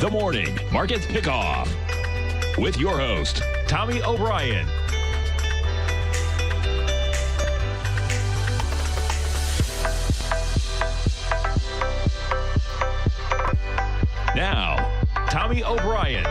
The Morning Market Kickoff with your host, Tommy O'Brien. Now, Tommy O'Brien.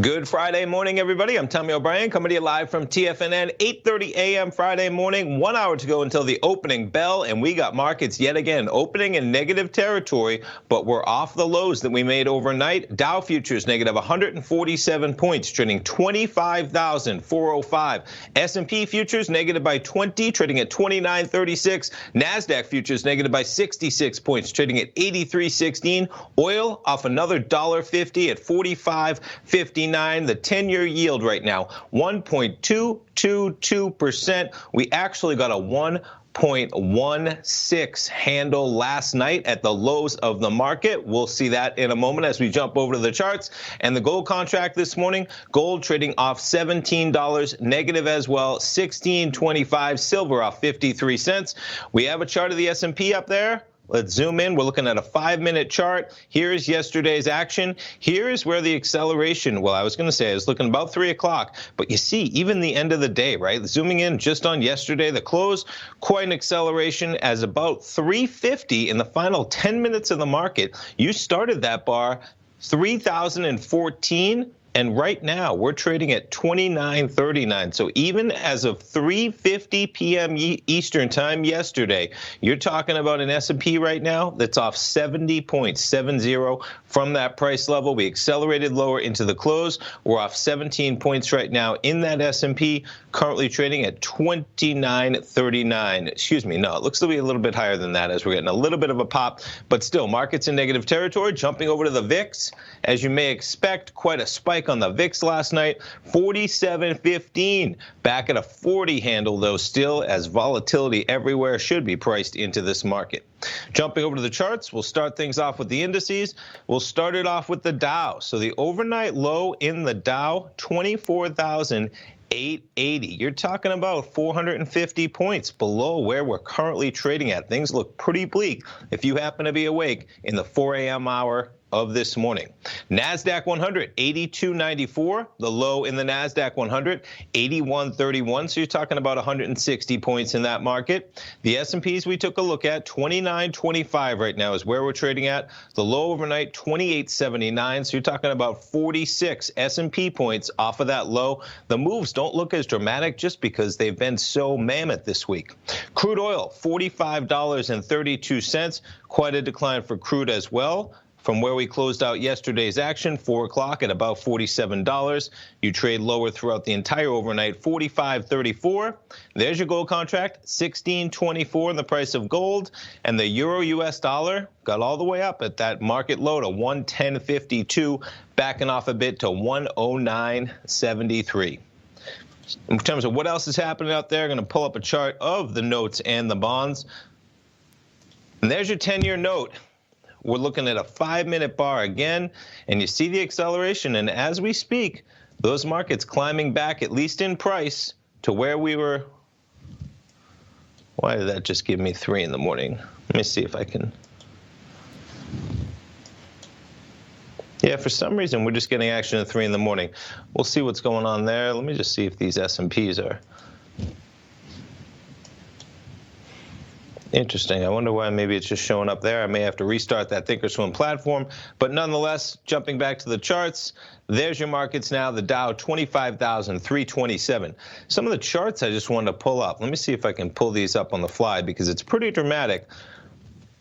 Good Friday morning, everybody. I'm Tommy O'Brien, coming to you live from TFNN, 8:30 a.m. Friday morning, 1 hour to go until the opening bell, and we got markets yet again opening in negative territory, but we're off the lows that we made overnight. Dow futures negative 147 points, trading 25,405. S&P futures negative by 20, trading at 29.36. NASDAQ futures negative by 66 points, trading at 83.16. Oil off another $1.50 at 45.59. The 10-year yield right now, 1.222%. We actually got a 1.16 handle last night at the lows of the market. We'll see that in a moment as we jump over to the charts. And the gold contract this morning, gold trading off $17, negative as well, $16.25. Silver off 53 cents. We have a chart of the S&P up there. Let's zoom in. We're looking at a 5-minute chart. Here's yesterday's action. Here's where the acceleration, well, I was looking about 3 o'clock, but you see, even the end of the day, right? Zooming in just on yesterday, the close, quite an acceleration as about 350 in the final 10 minutes of the market. You started that bar 3,014. And right now, we're trading at 29.39. So even as of 3:50 p.m. Eastern time yesterday, you're talking about an S&P right now that's off 70.70 from that price level. We accelerated lower into the close. We're off 17 points right now in that S&P, currently trading at 29.39. Excuse me, no, it looks to be a little bit higher than that as we're getting a little bit of a pop. But still, markets in negative territory. Jumping over to the VIX, as you may expect, quite a spike on the VIX last night, 47.15, back at a 40 handle though still, as volatility everywhere should be priced into this market. Jumping over to the charts, we'll start things off with the indices. We'll start it off with the Dow. So the overnight low in the Dow, 24,880. You're talking about 450 points below where we're currently trading at. Things look pretty bleak if you happen to be awake in the 4 a.m. hour of this morning. NASDAQ 100, 82.94. The low in the NASDAQ 100, 81.31. So you're talking about 160 points in that market. The S&Ps we took a look at, 29.25 right now is where we're trading at. The low overnight, 28.79. So you're talking about 46 S&P points off of that low. The moves don't look as dramatic just because they've been so mammoth this week. Crude oil, $45.32. Quite a decline for crude as well. From where we closed out yesterday's action, 4 o'clock at about $47. You trade lower throughout the entire overnight, $45.34. There's your gold contract, $16.24 in the price of gold. And the euro-US dollar got all the way up at that market low to 110.52, backing off a bit to 109.73. In terms of what else is happening out there, I'm going to pull up a chart of the notes and the bonds. And there's your 10-year note. We're looking at a 5-minute bar again, and you see the acceleration. And as we speak, those markets climbing back, at least in price, to where we were. Why did that just give me 3 in the morning? Let me see if I can. Yeah, for some reason, we're just getting action at 3 in the morning. We'll see what's going on there. Let me just see if these S&Ps are. Interesting. I wonder why maybe it's just showing up there. I may have to restart that Thinkorswim platform. But nonetheless, jumping back to the charts, there's your markets now. The Dow, 25,327. Some of the charts I just wanted to pull up. Let me see if I can pull these up on the fly because it's pretty dramatic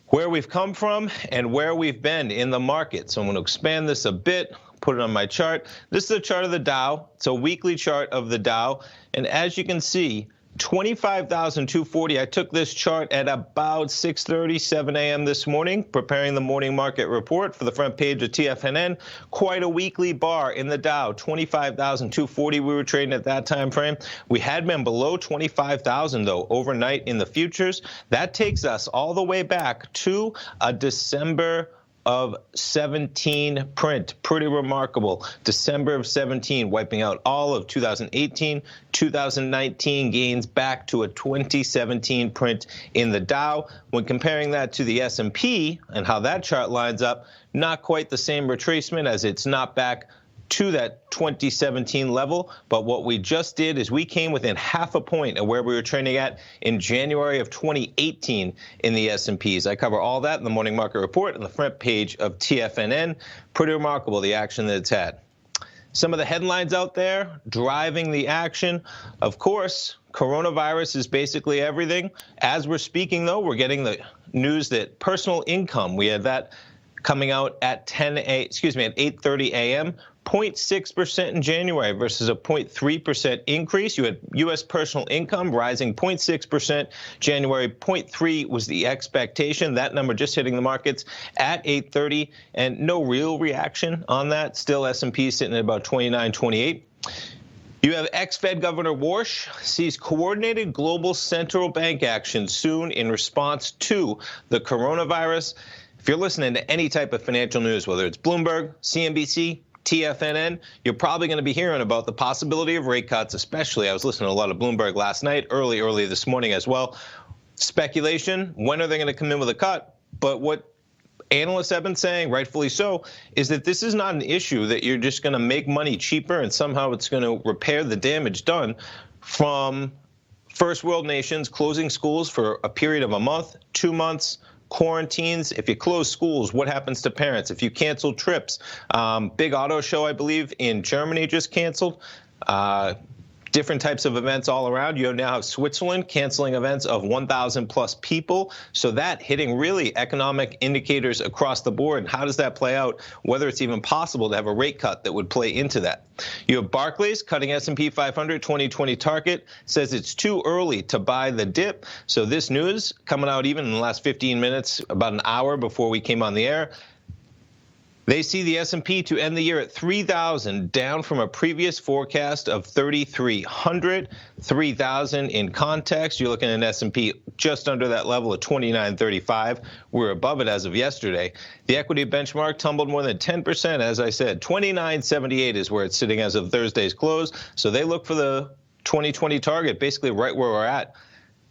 where we've come from and where we've been in the market. So I'm going to expand this a bit, put it on my chart. This is a chart of the Dow. It's a weekly chart of the Dow. And as you can see, 25,240. I took this chart at about 6:30, 7 a.m. this morning, preparing the morning market report for the front page of TFNN. Quite a weekly bar in the Dow, 25,240 we were trading at that time frame. We had been below 25,000, though, overnight in the futures. That takes us all the way back to a December of 17 print. Pretty remarkable. December of 17, wiping out all of 2018, 2019 gains back to a 2017 print in the Dow. When comparing that to the S&P and how that chart lines up, not quite the same retracement, as it's not back to that 2017 level, but what we just did is we came within half a point of where we were trading at in January of 2018 in the S&Ps. I cover all that in the Morning Market Report on the front page of TFNN. Pretty remarkable, the action that it's had. Some of the headlines out there driving the action, of course, coronavirus is basically everything. As we're speaking, though, we're getting the news that personal income, we had that coming out at 8:30 a.m., 0.6% in January versus a 0.3% increase. You had U.S. personal income rising 0.6%. January 0.3 was the expectation. That number just hitting the markets at 8:30, and no real reaction on that. Still S&P sitting at about 29.28. You have ex-Fed Governor Warsh sees coordinated global central bank action soon in response to the coronavirus. If you're listening to any type of financial news, whether it's Bloomberg, CNBC, TFNN, you're probably going to be hearing about the possibility of rate cuts, especially. I was listening to a lot of Bloomberg last night, early this morning as well. Speculation, when are they going to come in with a cut? But what analysts have been saying, rightfully so, is that this is not an issue that you're just going to make money cheaper and somehow it's going to repair the damage done from first world nations closing schools for a period of a month, 2 months, quarantines. If you close schools, what happens to parents? If you cancel trips, big auto show, I believe, in Germany just canceled. Different types of events all around. You now have Switzerland canceling events of 1,000 plus people. So that hitting really economic indicators across the board. How does that play out? Whether it's even possible to have a rate cut that would play into that. You have Barclays cutting S&P 500 2020 target, says it's too early to buy the dip. So this news coming out even in the last 15 minutes, about an hour before we came on the air. They see the S&P to end the year at 3,000, down from a previous forecast of 3,300. 3,000 in context, you're looking at an S&P just under that level of 2935. We're above it as of yesterday. The equity benchmark tumbled more than 10%, as I said. 2978 is where it's sitting as of Thursday's close. So they look for the 2020 target, basically right where we're at.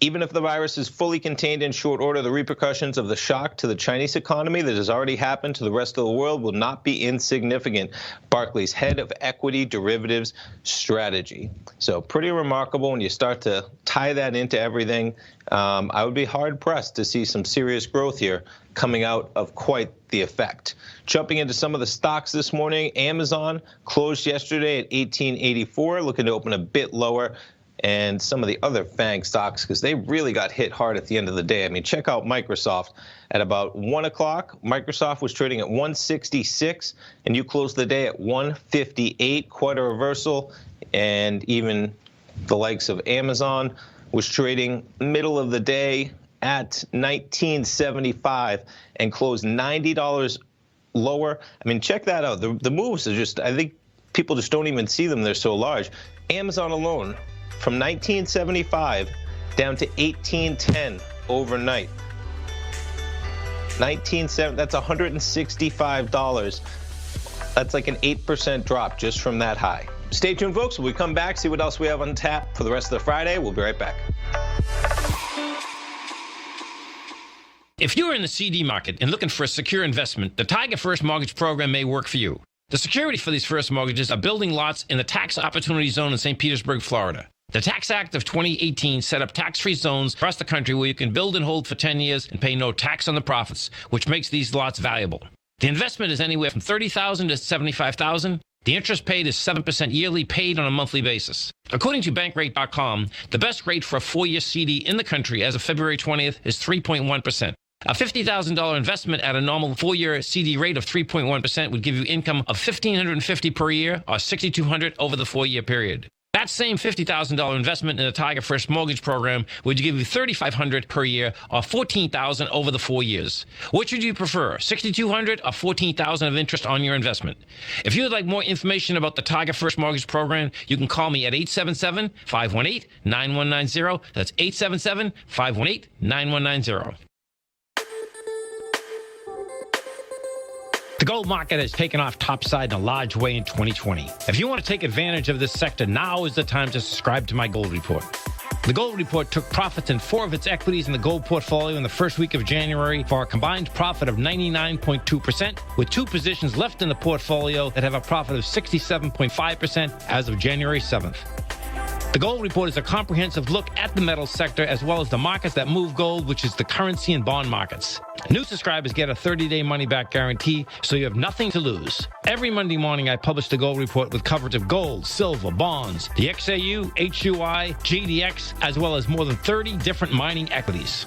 Even if the virus is fully contained in short order, the repercussions of the shock to the Chinese economy that has already happened to the rest of the world will not be insignificant. Barclays head of equity derivatives strategy. So pretty remarkable when you start to tie that into everything. I would be hard pressed to see some serious growth here coming out of quite the effect. Jumping into some of the stocks this morning, Amazon closed yesterday at 1884, looking to open a bit lower. And some of the other FANG stocks, because they really got hit hard at the end of the day. I mean, check out Microsoft. At about 1 o'clock, Microsoft was trading at 166, and you closed the day at 158, quite a reversal. And even the likes of Amazon was trading middle of the day at 1975 and closed $90 lower. I mean, check that out. The moves are just, I think people just don't even see them. They're so large. Amazon alone, from 1975 down to 1810 overnight. 1970, that's $165. That's like an 8% drop just from that high. Stay tuned, folks. When we come back, see what else we have on tap for the rest of the Friday. We'll be right back. If you're in the CD market and looking for a secure investment, the Tiger First Mortgage Program may work for you. The security for these first mortgages are building lots in the tax opportunity zone in St. Petersburg, Florida. The Tax Act of 2018 set up tax-free zones across the country where you can build and hold for 10 years and pay no tax on the profits, which makes these lots valuable. The investment is anywhere from $30,000 to $75,000. The interest paid is 7% yearly, paid on a monthly basis. According to Bankrate.com, the best rate for a 4-year CD in the country as of February 20th is 3.1%. A $50,000 investment at a normal 4-year CD rate of 3.1% would give you income of $1,550 per year or $6,200 over the 4-year period. That same $50,000 investment in the Tiger First Mortgage Program would give you $3,500 per year or $14,000 over the 4 years. Which would you prefer, $6,200 or $14,000 of interest on your investment? If you would like more information about the Tiger First Mortgage Program, you can call me at 877-518-9190. That's 877-518-9190. gold market has taken off topside in a large way in 2020. If you want to take advantage of this sector, now is the time to subscribe to my Gold Report. The Gold Report took profits in 4 of its equities in the gold portfolio in the first week of January for a combined profit of 99.2%, with 2 positions left in the portfolio that have a profit of 67.5% as of January 7th. The Gold Report is a comprehensive look at the metals sector as well as the markets that move gold, which is the currency and bond markets. New subscribers get a 30-day money-back guarantee, so you have nothing to lose. Every Monday morning, I publish the Gold Report with coverage of gold, silver, bonds, the XAU, HUI, GDX, as well as more than 30 different mining equities.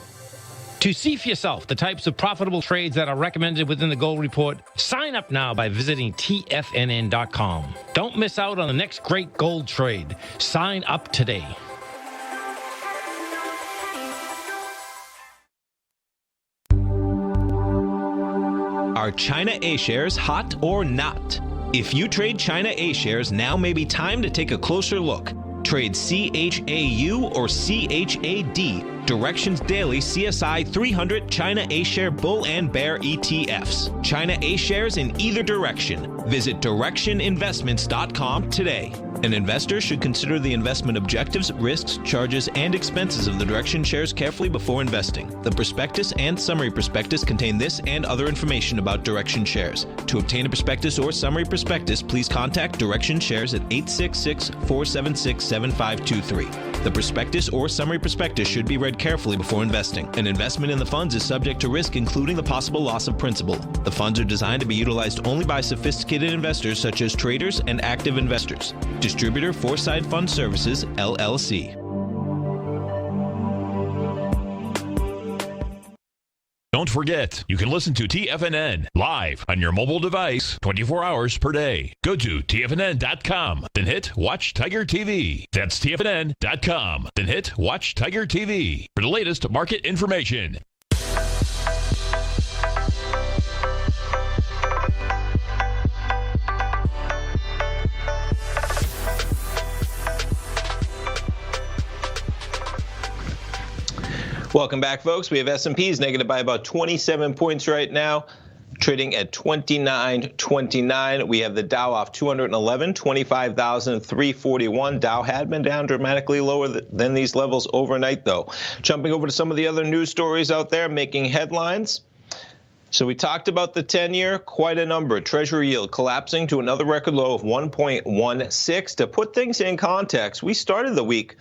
To see for yourself the types of profitable trades that are recommended within the Gold Report, sign up now by visiting TFNN.com. Don't miss out on the next great gold trade. Sign up today. Are China A-shares hot or not? If you trade China A-shares, now may be time to take a closer look. Trade CHAU or CHAD, Directions Daily CSI 300 China A-share Bull and Bear ETFs. China A-shares in either direction. Visit directioninvestments.com today. An investor should consider the investment objectives, risks, charges, and expenses of the Direction shares carefully before investing. The prospectus and summary prospectus contain this and other information about Direction shares. To obtain a prospectus or summary prospectus, please contact Direction shares at 866-476-7523. The prospectus or summary prospectus should be read carefully before investing. An investment in the funds is subject to risk, including the possible loss of principal. The funds are designed to be utilized only by sophisticated investors such as traders and active investors. Distributor Foreside Fund Services, LLC. Don't forget, you can listen to TFNN live on your mobile device 24 hours per day. Go to TFNN.com, then hit Watch Tiger TV. That's TFNN.com, then hit Watch Tiger TV for the latest market information. Welcome back, folks. We have S&Ps negative by about 27 points right now, trading at 29.29. We have the Dow off 211, 25,341. Dow had been down dramatically lower than these levels overnight, though. Jumping over to some of the other news stories out there making headlines. So we talked about the 10-year, quite a number. Treasury yield collapsing to another record low of 1.16. To put things in context, we started the week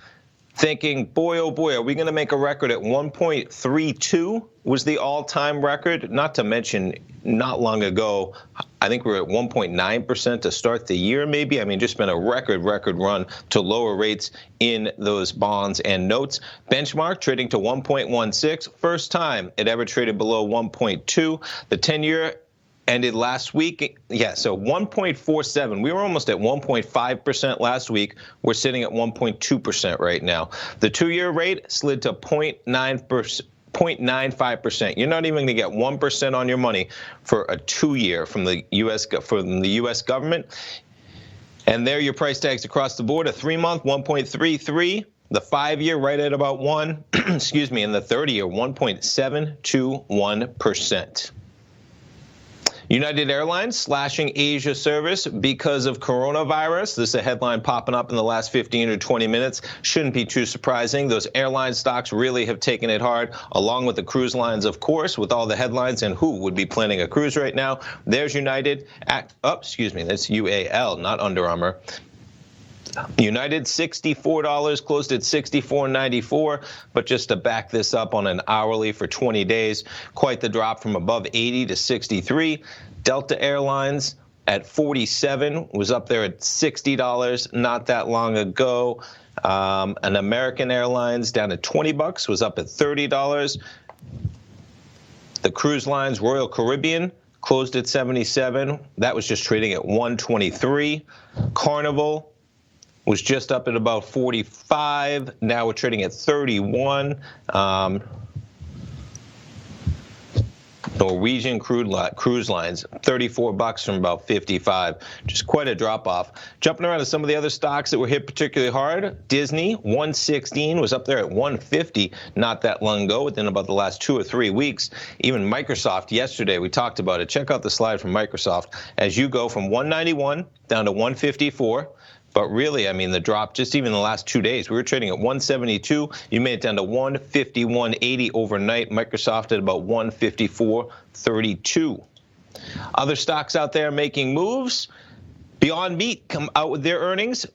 thinking, boy, oh boy, are we going to make a record at 1.32 was the all-time record? Not to mention, not long ago, I think we were at 1.9% to start the year, maybe. I mean, just been a record run to lower rates in those bonds and notes. Benchmark trading to 1.16. First time it ever traded below 1.2. The 10-year ended last week, so 1.47. We were almost at 1.5% last week. We're sitting at 1.2% right now. The 2-year rate slid to 0.95%. You're not even going to get 1% on your money for a 2-year from the U.S. government. And there your price tags across the board. A 3-month, 1.33. The 5-year right at about 1. Excuse me. And the 30-year, 1.721%. United Airlines slashing Asia service because of coronavirus. This is a headline popping up in the last 15 or 20 minutes. Shouldn't be too surprising. Those airline stocks really have taken it hard, along with the cruise lines, of course, with all the headlines and who would be planning a cruise right now. There's United. That's UAL, not Under Armour. United, $64, closed at $64.94, but just to back this up on an hourly for 20 days, quite the drop from above 80 to 63. Delta Airlines at 47 was up there at $60 not that long ago. An American Airlines down at $20 was up at $30. The cruise lines, Royal Caribbean, closed at 77. That was just trading at 123. Carnival was just up at about 45. Now we're trading at 31. Norwegian cruise lines, $34 from about 55. Just quite a drop-off. Jumping around to some of the other stocks that were hit particularly hard. Disney, 116, was up there at 150 not that long ago, within about the last 2 or 3 weeks. Even Microsoft yesterday, we talked about it. Check out the slide from Microsoft. As you go from 191 down to 154, but really, I mean, the drop just even the last 2 days, we were trading at 172. You made it down to 151.80 overnight. Microsoft at about 154.32. Other stocks out there making moves. Beyond Meat come out with their earnings.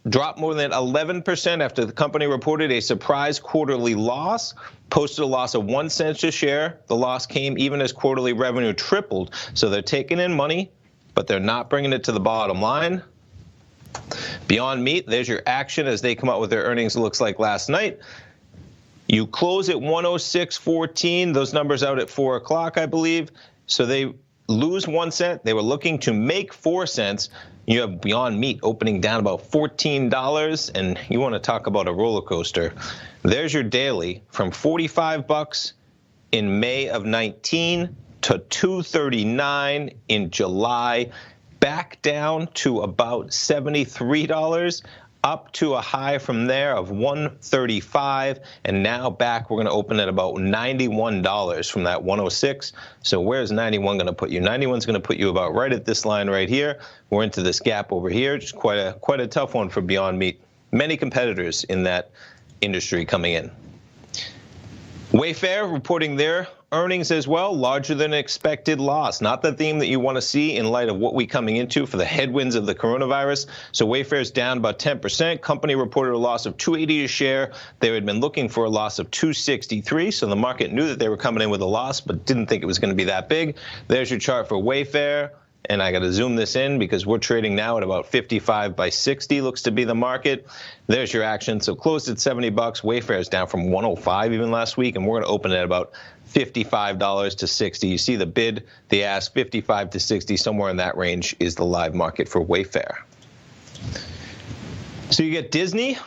Dropped more than 11% after the company reported a surprise quarterly loss. Posted a loss of 1 cent a share. The loss came even as quarterly revenue tripled. So they're taking in money, but they're not bringing it to the bottom line. Beyond Meat, there's your action as they come out with their earnings, it looks like last night. You close at 106.14. Those numbers out at 4 o'clock, I believe. So they lose 1 cent. They were looking to make 4 cents. You have Beyond Meat opening down about $14, and you want to talk about a roller coaster. There's your daily from $45 in May of 19 to $239 in July. Back down to about $73, up to a high from there of $135, and now back we're going to open at about $91 from that 106. So where's 91 going to put you? 91's going to put you about right at this line right here. We're into this gap over here. Just quite a tough one for Beyond Meat. Many competitors in that industry coming in. Wayfair reporting their earnings as well, larger than expected loss. Not the theme that you want to see in light of what we're coming into for the headwinds of the coronavirus. So Wayfair's down about 10%. Company reported a loss of $2.80 a share. They had been looking for a loss of $2.63. So the market knew that they were coming in with a loss, but didn't think it was going to be that big. There's your chart for Wayfair. And I got to zoom this in because we're trading now at about 55 by 60 looks to be the market. There's your action. So closed at $70. Wayfair is down from 105 even last week, and we're going to open at about $55 to 60. You see the bid, the ask, 55 to 60, somewhere in that range is the live market for Wayfair. So you get Disney.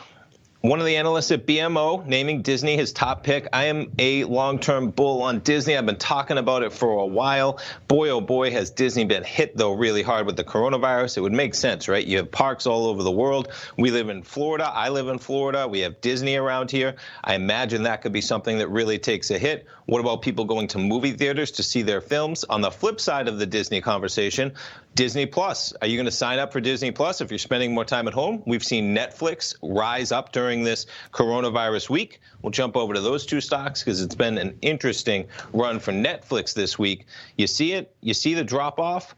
One of the analysts at BMO naming Disney his top pick. I am a long-term bull on Disney. I've been talking about it for a while. Boy, oh boy, has Disney been hit, though, really hard with the coronavirus. It would make sense, right? You have parks all over the world. We live in Florida. I live in Florida. We have Disney around here. I imagine that could be something that really takes a hit. What about people going to movie theaters to see their films? On the flip side of the Disney conversation, Disney Plus. Are you going to sign up for Disney Plus if you're spending more time at home? We've seen Netflix rise up during this coronavirus week. We'll jump over to those two stocks because it's been an interesting run for Netflix this week. You see it? You see the drop off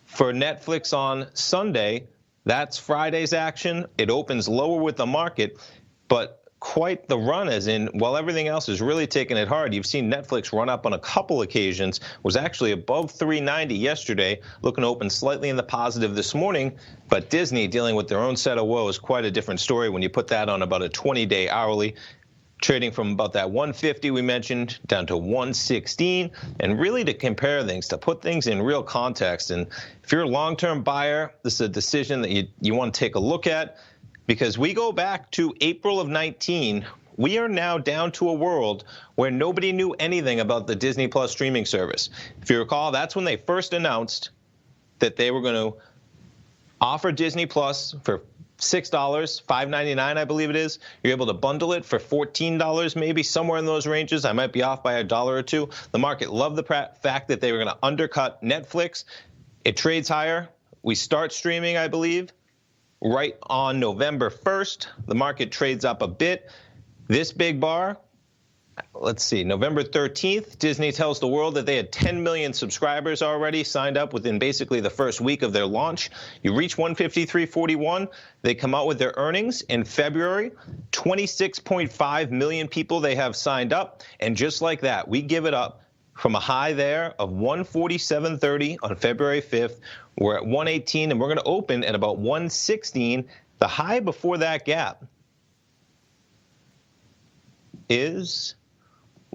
for Netflix on Sunday. That's Friday's action. It opens lower with the market, but quite the run, as in, while everything else is really taking it hard, you've seen Netflix run up on a couple occasions, was actually above 390 yesterday, looking to open slightly in the positive this morning. But Disney, dealing with their own set of woes, quite a different story when you put that on about a 20-day hourly, trading from about that 150 we mentioned down to 116. And really to compare things, to put things in real context. And if you're a long-term buyer, this is a decision that you want to take a look at. Because we go back to April of 19, we are now down to a world where nobody knew anything about the Disney Plus streaming service. If you recall, that's when they first announced that they were going to offer Disney Plus for $6, $5.99, I believe it is. You're able to bundle it for $14, maybe somewhere in those ranges. I might be off by $1 or $2. The market loved the fact that they were going to undercut Netflix. It trades higher. We start streaming, I believe, right on November 1st. The market trades up a bit. This big bar, let's see, November 13th, Disney tells the world that they had 10 million subscribers already signed up within basically the first week of their launch. You reach 153.41. They come out with their earnings in February. 26.5 million people they have signed up. And just like that, we give it up from a high there of 147.30 on February 5th. We're at 118, and we're going to open at about 116. The high before that gap is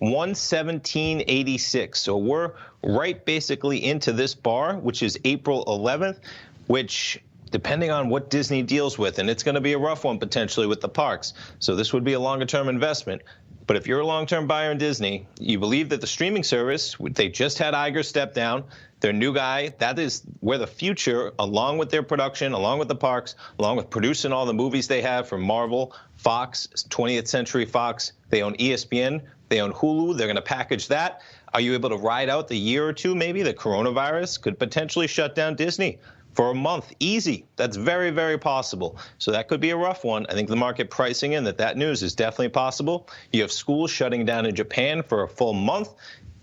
117.86. So we're right basically into this bar, which is April 11th, which, depending on what Disney deals with, and it's going to be a rough one potentially with the parks, so this would be a longer-term investment, But if you're a long-term buyer in Disney, you believe that the streaming service, they just had Iger step down, their new guy, that is where the future, along with their production, along with the parks, along with producing all the movies they have from Marvel, Fox, 20th Century Fox, they own ESPN, they own Hulu, they're going to package that. Are you able to ride out the year or two maybe? The coronavirus could potentially shut down Disney for a month. Easy. That's very, very possible. So that could be a rough one. I think the market pricing in that news is definitely possible. You have schools shutting down in Japan for a full month.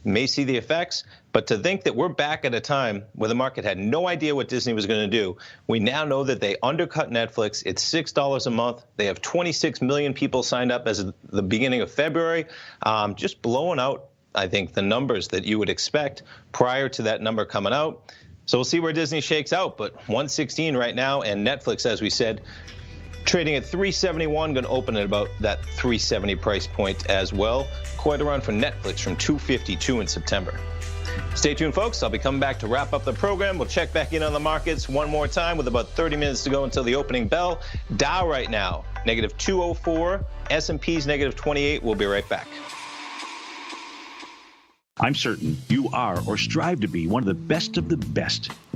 You may see the effects. But to think that we're back at a time where the market had no idea what Disney was going to do, we now know that they undercut Netflix. It's $6 a month. They have 26 million people signed up as of the beginning of February, just blowing out, I think, the numbers that you would expect prior to that number coming out. So we'll see where Disney shakes out, but 116 right now, and Netflix, as we said, trading at $371, going to open at about that $370 price point as well. Quite a run for Netflix from $252 in September. Stay tuned, folks. I'll be coming back to wrap up the program. We'll check back in on the markets one more time with about 30 minutes to go until the opening bell. Dow right now, negative 204. S&P's negative 28. We'll be right back. I'm certain you are or strive to be one of the best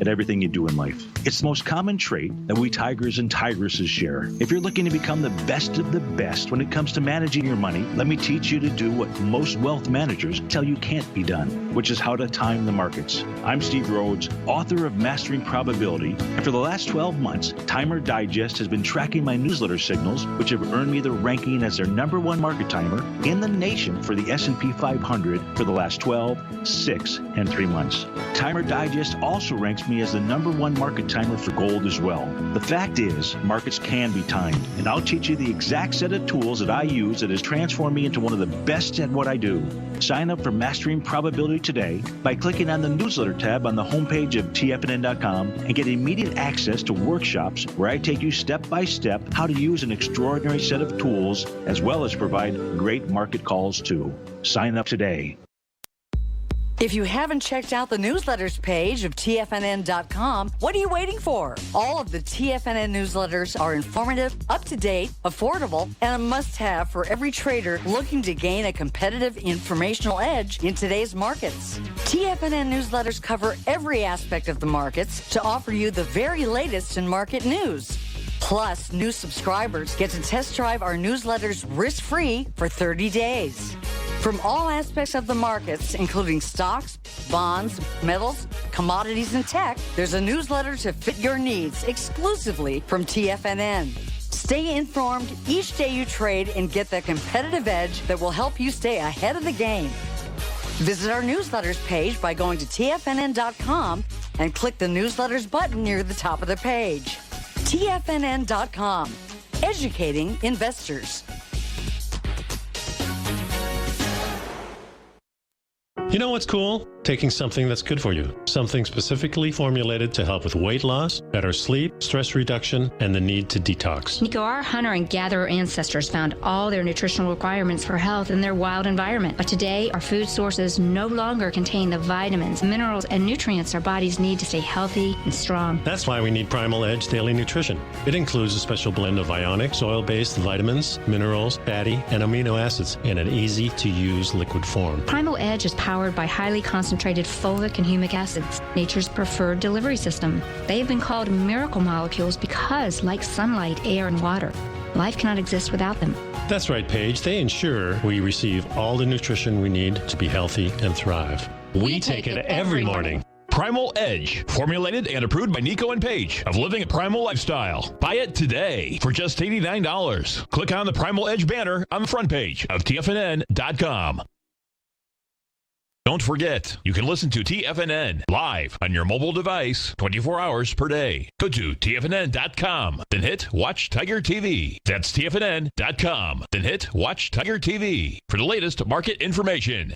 at everything you do in life. It's the most common trait that we tigers and tigresses share. If you're looking to become the best of the best when it comes to managing your money, let me teach you to do what most wealth managers tell you can't be done, which is how to time the markets. I'm Steve Rhodes, author of Mastering Probability, and for the last 12 months, Timer Digest has been tracking my newsletter signals, which have earned me the ranking as their #1 market timer in the nation for the S&P 500 for the last 12, 6, and 3 months. Timer Digest also ranks me as the #1 market timer for gold as well. The fact is, markets can be timed, and I'll teach you the exact set of tools that I use that has transformed me into one of the best at what I do. Sign up for Mastering Probability today by clicking on the newsletter tab on the homepage of TFNN.com and get immediate access to workshops where I take you step by step how to use an extraordinary set of tools as well as provide great market calls too. Sign up today. If you haven't checked out the newsletters page of TFNN.com, what are you waiting for? All of the TFNN newsletters are informative, up-to-date, affordable, and a must-have for every trader looking to gain a competitive informational edge in today's markets. TFNN newsletters cover every aspect of the markets to offer you the very latest in market news. Plus, new subscribers get to test drive our newsletters risk-free for 30 days. From all aspects of the markets, including stocks, bonds, metals, commodities, and tech, there's a newsletter to fit your needs exclusively from TFNN. Stay informed each day you trade and get the competitive edge that will help you stay ahead of the game. Visit our newsletters page by going to TFNN.com and click the newsletters button near the top of the page. TFNN.com, educating investors. You know what's cool? Taking something that's good for you. Something specifically formulated to help with weight loss, better sleep, stress reduction, and the need to detox. Nico, our hunter and gatherer ancestors found all their nutritional requirements for health in their wild environment. But today, our food sources no longer contain the vitamins, minerals, and nutrients our bodies need to stay healthy and strong. That's why we need Primal Edge Daily Nutrition. It includes a special blend of ionic, soil-based vitamins, minerals, fatty, and amino acids in an easy-to-use liquid form. Primal Edge is powered by highly concentrated fulvic and humic acids, nature's preferred delivery system. They have been called miracle molecules because, like sunlight, air, and water, life cannot exist without them. That's right, Paige. They ensure we receive all the nutrition we need to be healthy and thrive. We take it every morning. Primal Edge, formulated and approved by Nico and Paige of Living a Primal Lifestyle. Buy it today for just $89. Click on the Primal Edge banner on the front page of TFNN.com. Don't forget, you can listen to TFNN live on your mobile device 24 hours per day. Go to TFNN.com, then hit Watch Tiger TV. That's TFNN.com, then hit Watch Tiger TV for the latest market information.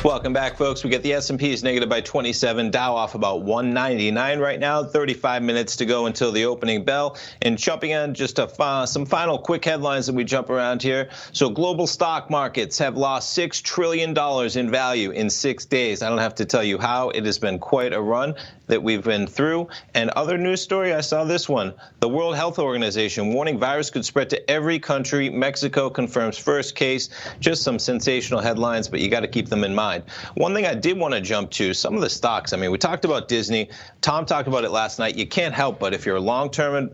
Welcome back, folks. We get the S&P is negative by 27, Dow off about 199 right now, 35 minutes to go until the opening bell. And jumping on just some final quick headlines that we jump around here. So global stock markets have lost $6 trillion in value in 6 days. I don't have to tell you how. It has been quite a run that we've been through. And other news story, I saw this one. The World Health Organization warning virus could spread to every country. Mexico confirms first case. Just some sensational headlines, but you got to keep them in mind. One thing I did want to jump to, some of the stocks. I mean, we talked about Disney. Tom talked about it last night. You can't help but if you're a long-term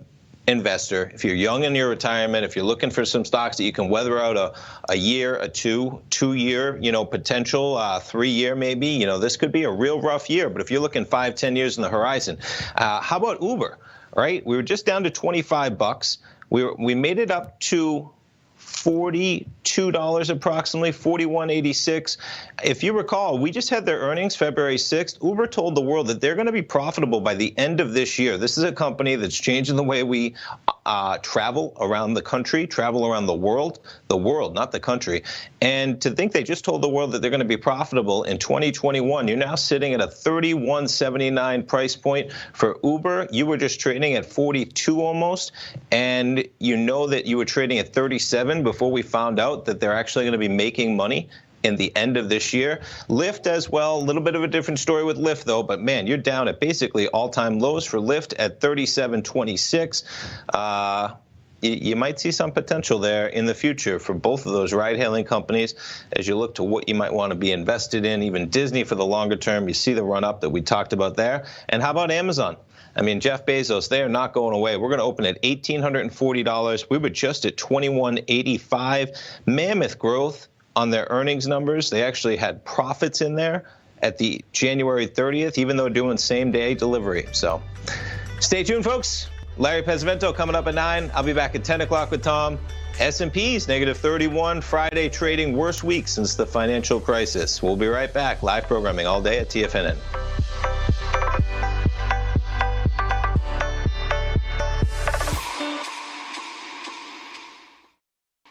investor, if you're young in your retirement, if you're looking for some stocks that you can weather out a year, a two-year, potential, 3-year maybe, this could be a real rough year. But if you're looking 5-10 years in the horizon, how about Uber, right? We were just down to $25. We made it up to $42 approximately, $41.86. If you recall, we just had their earnings February 6th. Uber told the world that they're going to be profitable by the end of this year. This is a company that's changing the way we travel around the country, travel around the world, not the country. And to think they just told the world that they're going to be profitable in 2021, you're now sitting at a $31.79 price point for Uber. You were just trading at 42 almost, and you know that you were trading at 37 before we found out that they're actually going to be making money in the end of this year. Lyft as well, a little bit of a different story with Lyft though, but man, you're down at basically all-time lows for Lyft at 37.26. You might see some potential there in the future for both of those ride-hailing companies as you look to what you might want to be invested in. Even Disney for the longer term, you see the run-up that we talked about there. And how about Amazon? I mean, Jeff Bezos, they are not going away. We're going to open at $1,840. We were just at $21.85. Mammoth growth on their earnings numbers. They actually had profits in there at the January 30th, even though doing same-day delivery. So stay tuned, folks. Larry Pesavento coming up at 9. I'll be back at 10 o'clock with Tom. S&P's negative 31. Friday trading worst week since the financial crisis. We'll be right back. Live programming all day at TFNN.